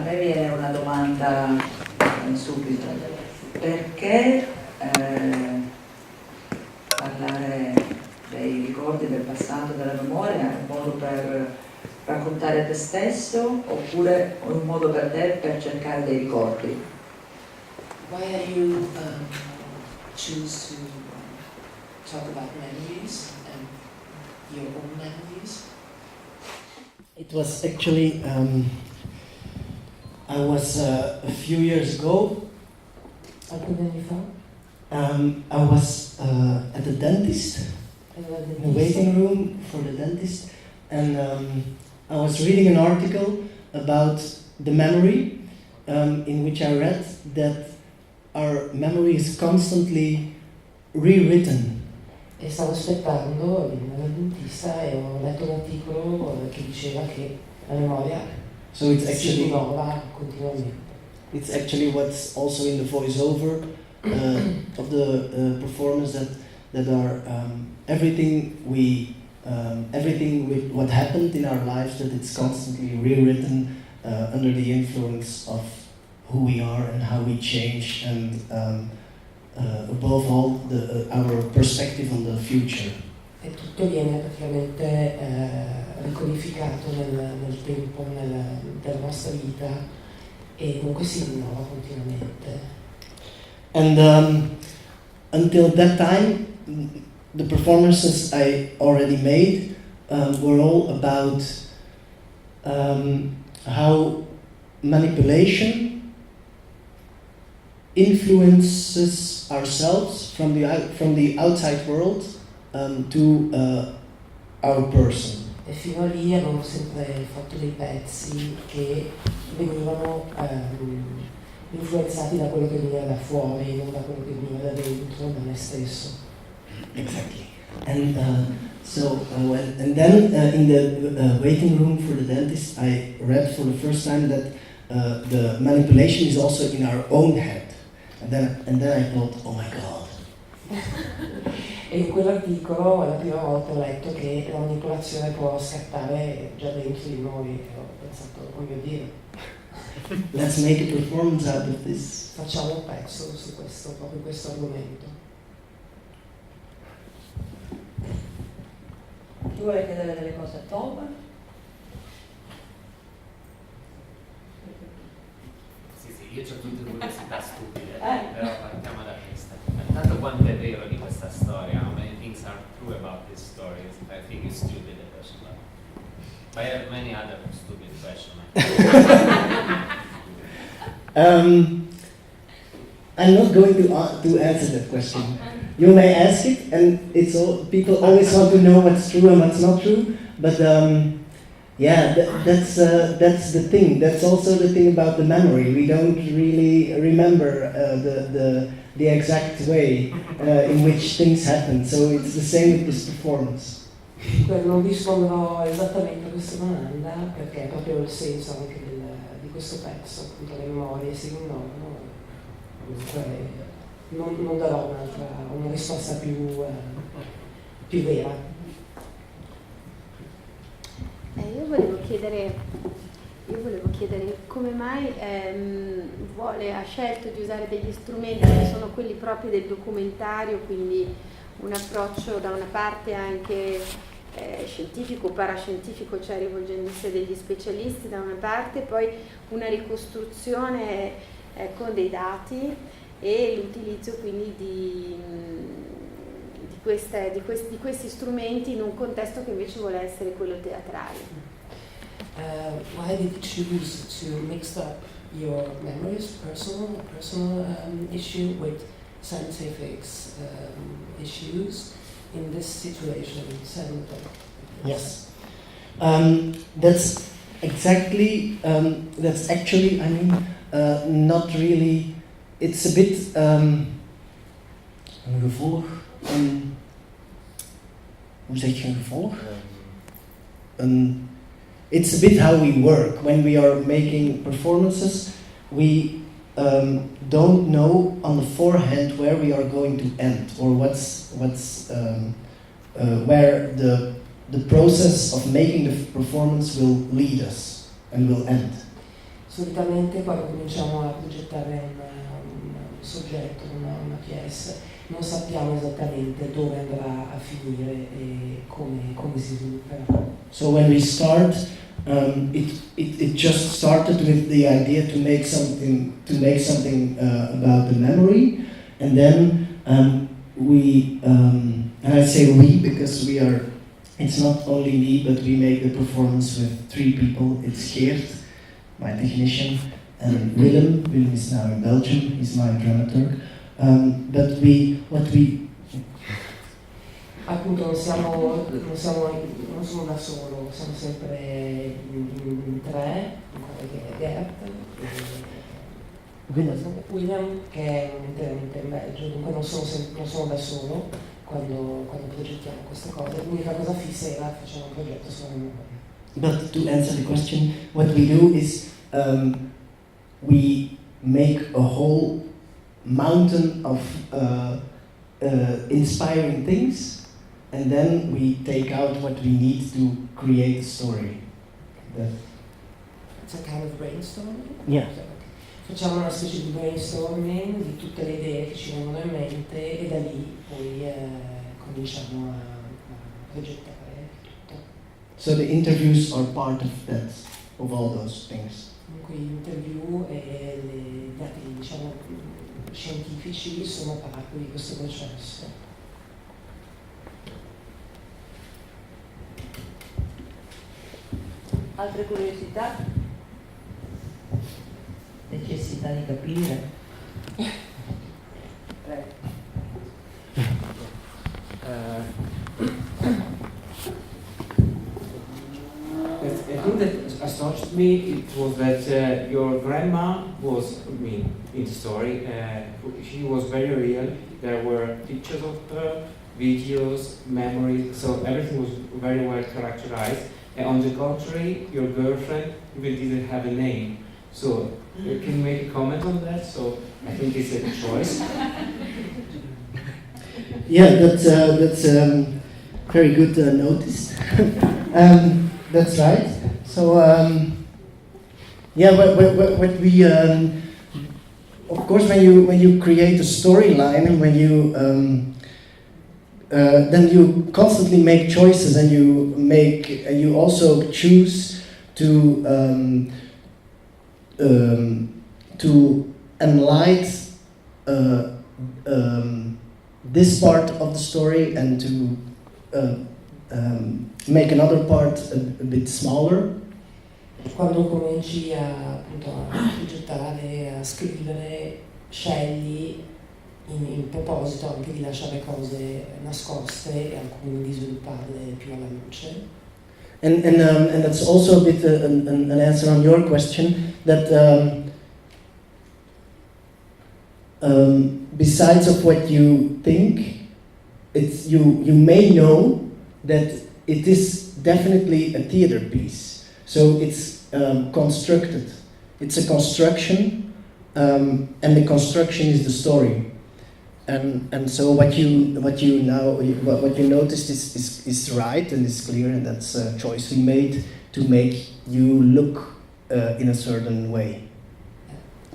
me viene una domanda subito. Perché parlare dei ricordi del passato, della memoria, è un modo per raccontare te stesso oppure un modo per te per cercare dei ricordi? Why are you choose to talk about memories and your own memories? It was actually, I was a few years ago, Alcuni anni fa I was at the dentist, in the waiting room for the dentist, and I was reading an article about the memory, in which I read that our memory is constantly rewritten. e stavo aspettando dal dentista e ho letto un articolo che diceva che la memoria So it's si actually rinnova continuamente. it's actually what's also in the voiceover of the performance that are everything with what happened in our lives, that it's constantly rewritten under the influence of who we are and how we change, and above all our perspective on the future. E tutto viene praticamente ricodificato nel tempo, della nostra vita, e comunque si rinnova continuamente. And until that time, the performances I already made were all about how manipulation influences ourselves from the outside world to our person. E fino a lì avevo sempre fatto dei pezzi che venivano influenzati da quello che veniva da fuori, non da quello che veniva da dentro, da me stesso. Exactly. And and then in the waiting room for the dentist, I read for the first time that the manipulation is also in our own head. And then I thought, oh my God. E in quell'articolo la prima volta ho letto che la manipolazione può scattare già dentro di noi, e ho pensato, oh mio Dio. Let's make a performance out of this. Facciamo un pezzo su questo, proprio questo argomento. Chi vuole chiedere delle cose a Tom? Io ho tutte curiosità stupide, però partiamo da questa. Intanto quanto è vero di questa storia? How many things are true about this story? I think it's stupid, personally. But I have many other stupid questions. I'm not going to answer that question. You may ask it, and it's all, people always want to know what's true and what's not true. But yeah, that's the thing. That's also the thing about the memory. We don't really remember the exact way in which things happen. So it's the same with this performance. Non risponderò esattamente a questa domanda perché è proprio il senso anche di questo pezzo, appunto le memorie si rinnovano. Non darò una risposta più vera. Io volevo chiedere come mai ha scelto di usare degli strumenti che sono quelli propri del documentario, quindi un approccio da una parte anche scientifico, parascientifico, cioè rivolgendosi a degli specialisti da una parte, poi una ricostruzione con dei dati e l'utilizzo quindi di questi strumenti in un contesto che invece vuole essere quello teatrale. Why did you choose to mix up your memories, personal issue with scientific issues in this situation? Yes, that's exactly. That's actually. I mean, not really. It's a bit een gevolg. Hoe zeg je een gevolg? It's a bit how we work when we are making performances. We don't know on the forehand where we are going to end or what's where the process of making the performance will lead us and will end. Solitamente quando cominciamo a progettare un soggetto, una pièce, non sappiamo esattamente dove andrà a finire e come si svilupperà. So when we start, it just started with the idea to make something about the memory, and then we, and I say we because we are. It's not only me, but we make the performance with 3 people. It's Geert, my technician, and Willem. Willem is now in Belgium. He's my dramaturg. But appunto non sono da solo, siamo sempre in 3, Geert, Willem che è interamente in Belgio, dunque non sono da solo quando progettiamo queste cose. L'unica cosa fissa era facciamo un progetto sulla memoria. But to answer the question, what we do is we make a whole mountain of inspiring things, and then we take out what we need to create a story. It's a kind of brainstorming? Yeah. Facciamo una specie di brainstorming di tutte le idee che ci vengono in mente e da lì poi cominciamo a progettare tutto. So the interviews are part of that, of all those things. Dunque gli interview e i dati, diciamo, scientifici sono parte di questo processo. Altre curiosità? Necessità di capire? Prego. A thing that astonished me it was that your grandma was, in the story, she was very real. There were pictures of her, videos, memories, so everything was very well characterized. And on the contrary, your girlfriend even didn't have a name. So, can you make a comment on that? So, I think it's a choice. Yeah, that's very good noticed. That's right. So, yeah, what we, of course, when you create a storyline and when you, then you constantly make choices and you also choose to enlighten this part of the story and to make another part a bit smaller. Quando cominci appunto a progettare, a scrivere, scegli in proposito anche di lasciare cose nascoste e alcune di svilupparle più alla luce. And that's also a bit an answer on your question that besides of what you think, it's you may know that it is definitely a theater piece. So it's constructed. It's a construction, and the construction is the story. And so what you noticed is right and is clear, and that's a choice we made to make you look in a certain way.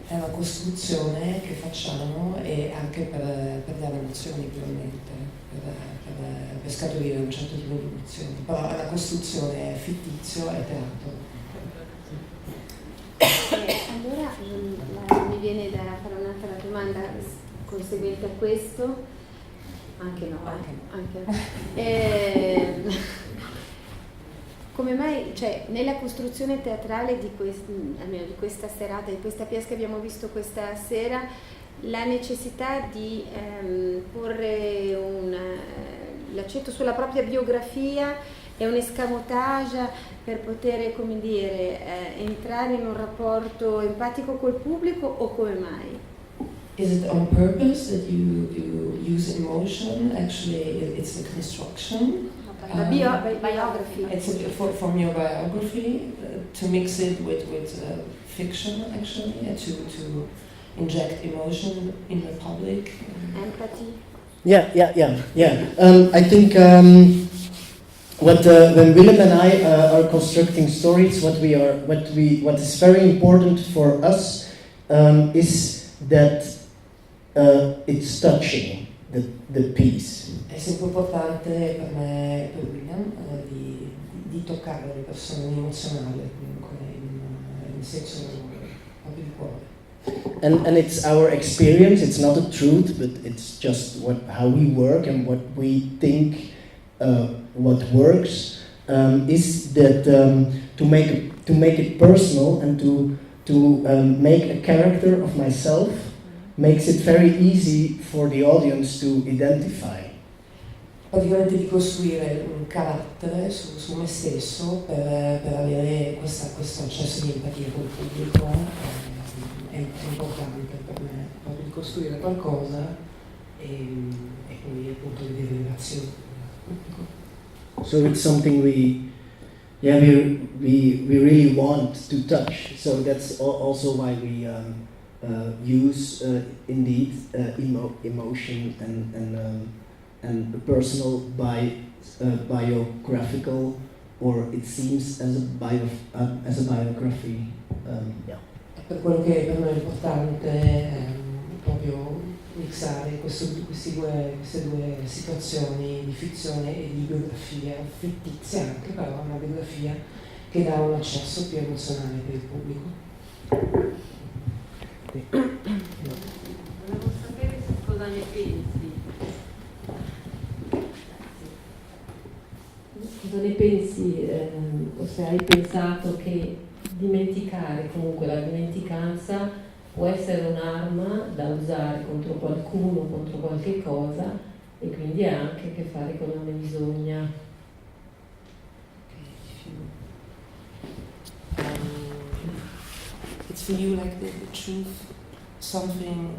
È una costruzione che facciamo e anche per dare emozioni probabilmente, per scaturire un certo tipo di emozioni, però è una costruzione fittizio e teatro. Allora mi viene da fare un'altra domanda conseguente a questo, anche no. Come mai, cioè, nella costruzione teatrale almeno di questa serata, di questa pièce che abbiamo visto questa sera, la necessità di porre l'accento sulla propria biografia è un escamotage per poter, come dire, entrare in un rapporto empatico col pubblico o come mai? Is it on purpose that you use emotion? Actually, it's a construction. Biography. It's from your biography to mix it with fiction, actually, and to inject emotion in the public. Empathy. Yeah. I think when Willem and I are constructing stories, what is very important for us is that it's touching the piece. È sempre importante per me, per William, di toccare le persone, di emozionarle comunque in senso proprio di cuore. And it's our experience. It's not a truth, but it's just how we work and what we think. What works is that to make it personal and to make a character of myself makes it very easy for the audience to identify. Praticamente di costruire un carattere su me stesso per avere questo accesso di empatia col pubblico è importante per me, proprio di costruire qualcosa e quindi appunto di vedere le reazioni del pubblico. So it's something we really want to touch. So that's also why we use indeed emotion and personal biographical, or it seems as a biography. Yeah. Per quello che per me è importante è proprio mixare queste due situazioni di fizione e di biografia fittizia anche, però una biografia che dà un accesso più emozionale per il pubblico. Volevo sapere cosa ne pensi. Cosa ne pensi, o se hai pensato che dimenticare, comunque la dimenticanza può essere un'arma da usare contro qualcuno, contro qualche cosa, e quindi ha anche a che fare con la menzogna. It's for you like the truth, something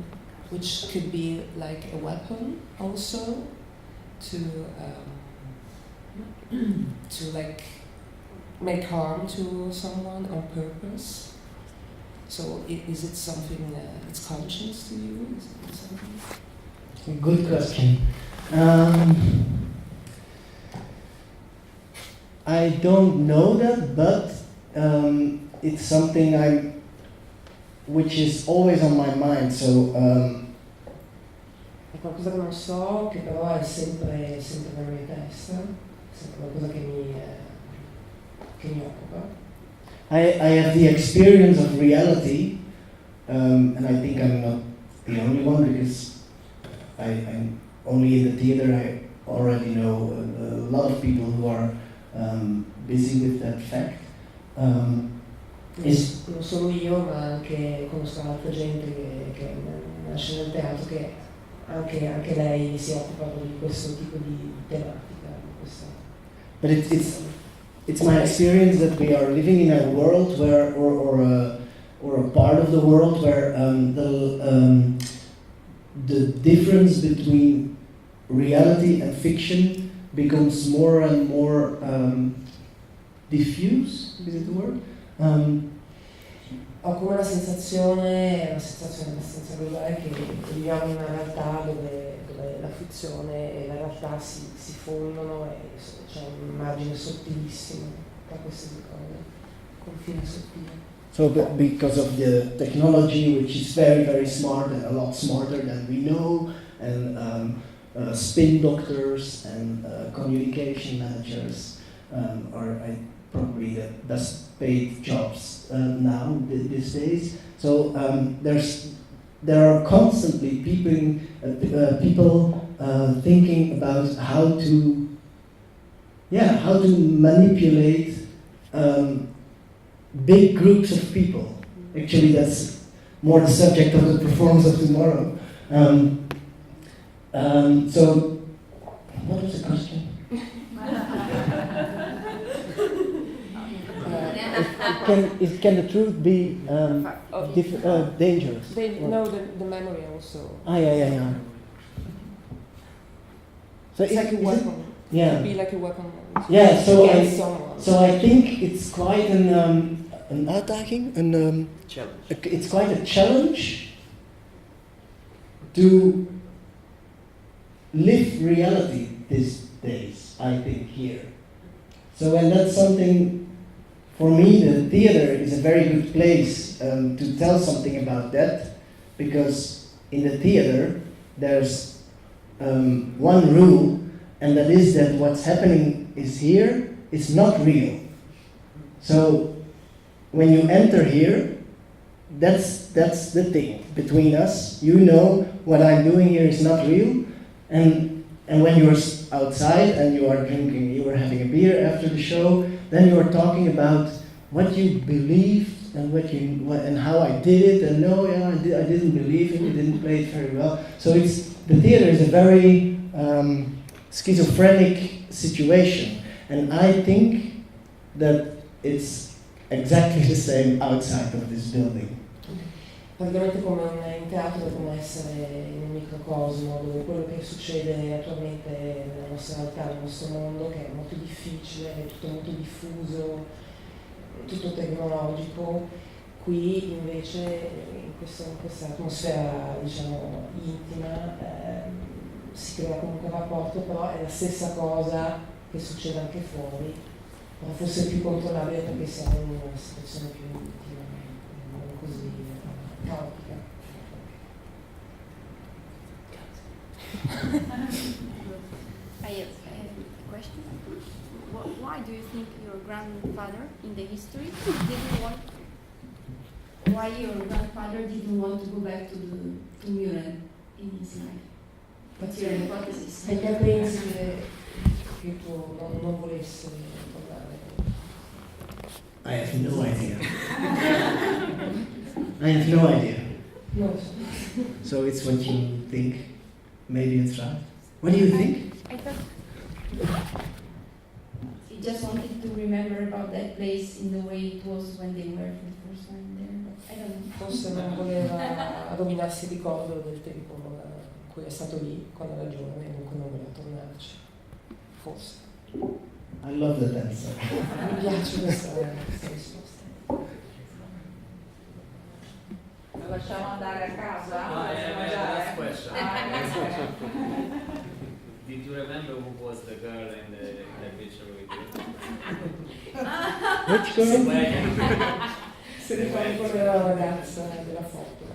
which could be like a weapon also to like make harm to someone on purpose. So is it something that's conscious to you? Is it something? Good question. I don't know that, but it's something which is always on my mind. So È qualcosa che non so, che però è sempre nella mia testa, sempre qualcosa che mi occupa. I have the experience of reality, and I think I'm not the only one, because I'm only in the theater. I already know a lot of people who are busy with that fact. Non solo io, ma anche conosco altra gente che nasce nel teatro, che anche lei si occupa di questo tipo di tematica. But it's my experience that we are living in a world where, or a part of the world where the difference between reality and fiction becomes more and more diffuse. Is it the word? Ho come la sensazione, è una sensazione abbastanza globale, che viviamo in una realtà dove la fizione e la realtà si fondono e c'è un margine sottilissimo tra queste due cose, confine sottile. So because of the technology, which is very, very smart and a lot smarter than we know, and spin doctors and communication managers are probably the best paid jobs now these days. So there are constantly people thinking about how to manipulate big groups of people. Actually, that's more the subject of the performance of tomorrow. So, what was the question? Can the truth be dangerous? No, the memory also. Yeah. So It's like a weapon. Yeah. It could be like a weapon. Yeah. Against someone. So I think it's quite an uitdaging, Challenge. It's quite a challenge to live reality these days. I think here, So, and that's something, for me, the theater is a very good place to tell something about that, because in the theater there's one rule, and that is that what's happening is here is not real. So when you enter here, that's the thing between us. You know what I'm doing here is not real, and when you're outside and you are drinking, you are having a beer after the show, then you are talking about what you believed and and how I did it, and no, yeah, I didn't believe it, you didn't play it very well. So the theater is a very schizophrenic situation, and I think that it's exactly the same outside of this building. Praticamente come in teatro è come essere in un microcosmo dove quello che succede attualmente nella nostra realtà, nel nostro mondo, che è molto difficile, è tutto molto diffuso, è tutto tecnologico, qui invece in questa atmosfera, diciamo, intima si crea comunque un rapporto, però è la stessa cosa che succede anche fuori, ma forse più controllabile perché siamo in una situazione più intima, non così caotica. I have a question. Why do you think your grandfather in the history didn't want? Why your grandfather didn't want to go back to Muren in his life? What's your hypothesis? Perché pensi che tu non volessi tornare? I have no idea. I have no idea. No. So it's what you think. Maybe it's right. What do you think? I thought he just wanted to remember about that place in the way it was when they were for the first time there. But I don't know. Forse non voleva rovinarsi il ricordo del tempo in cui è stato lì quando era giovane e dunque non voleva tornarci. Forse. I love that answer. Mi piace questa risposta. Lo lasciamo andare a casa? Last question. Did you remember who was the girl in the picture with you? Which girl? Se ricordi qual era la ragazza della foto.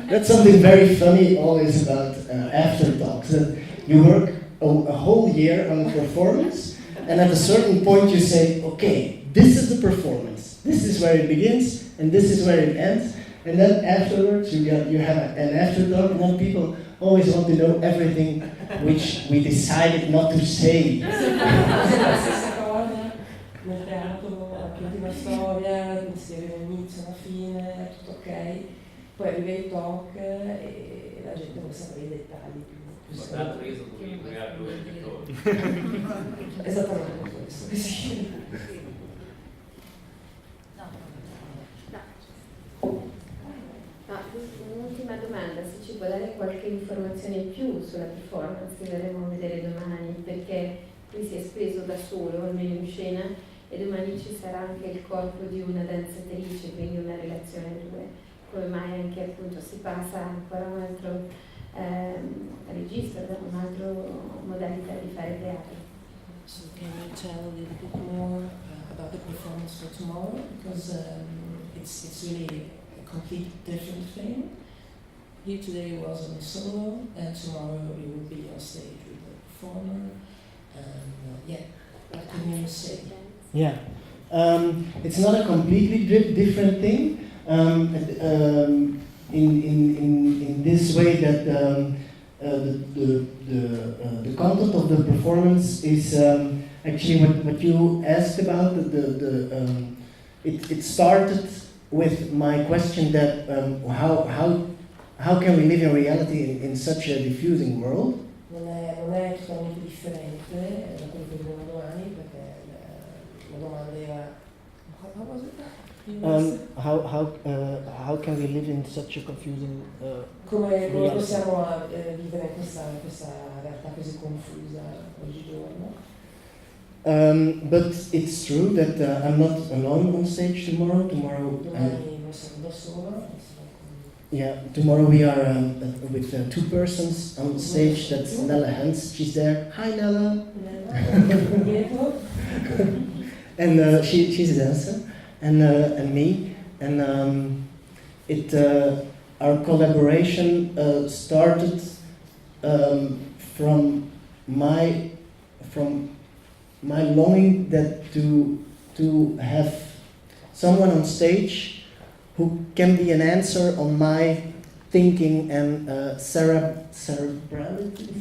That's something very funny always about after talks. That you work a whole year on a performance, and at a certain point you say, okay, this is the performance. This is where it begins, and this is where it ends. And then afterwards you have an aftertalk, and then people always want to know everything which we decided not to say. La stessa cosa nel teatro, l'ultima storia, si arriva all'inizio, alla fine, tutto ok. Poi arriva il talk e la gente vuole sapere i dettagli più. For that reason we are doing the talk. Esattamente questo, sì. Un'ultima domanda, se ci può dare qualche informazione in più sulla performance che verremo a vedere domani, perché qui si è speso da solo, almeno in scena, e domani ci sarà anche il corpo di una danzatrice, quindi una relazione due. Come mai anche appunto si passa ancora a un altro registro, un'altra modalità di fare teatro. So can you tell a little bit more about the performance for tomorrow, because it's really a complete different thing. Here today was on a solo, and tomorrow you will be on stage with the performer. And what can you say? Yeah, it's not a completely different thing. In this way that the content of the performance is actually what you asked about. It started with my question that how can we live in reality in such a diffusing world? Non è totalmente differente da quello che vedremo domani, perché la domanda era how was it? How can we live in such a confusing come possiamo vivere in questa realtà così confusa oggigiorno? But it's true that I'm not alone on stage tomorrow. Domani non sono da sola. Yeah, tomorrow we are with two persons on stage. That's Nella Hans. She's there. Hi, Nella. And she's a dancer, and me, and our collaboration started from my longing that to have someone on stage who can be an answer on my thinking and cerebrality,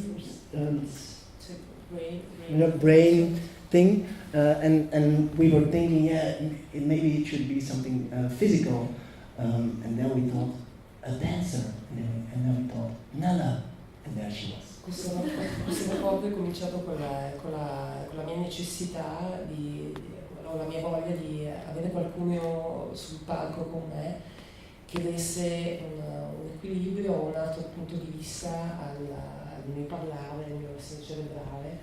brain thing, and we were thinking, yeah, maybe it should be something physical, and then we thought a dancer, and then we thought Nella, and there she was. Questo rapporto è cominciato con la mia necessità o la mia voglia di avere qualcuno sul palco con me che desse un equilibrio o un altro punto di vista al mio parlare, al mio essere cerebrale,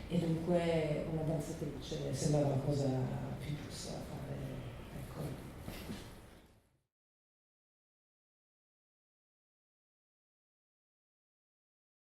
e dunque una danzatrice sembrava la cosa più giusta.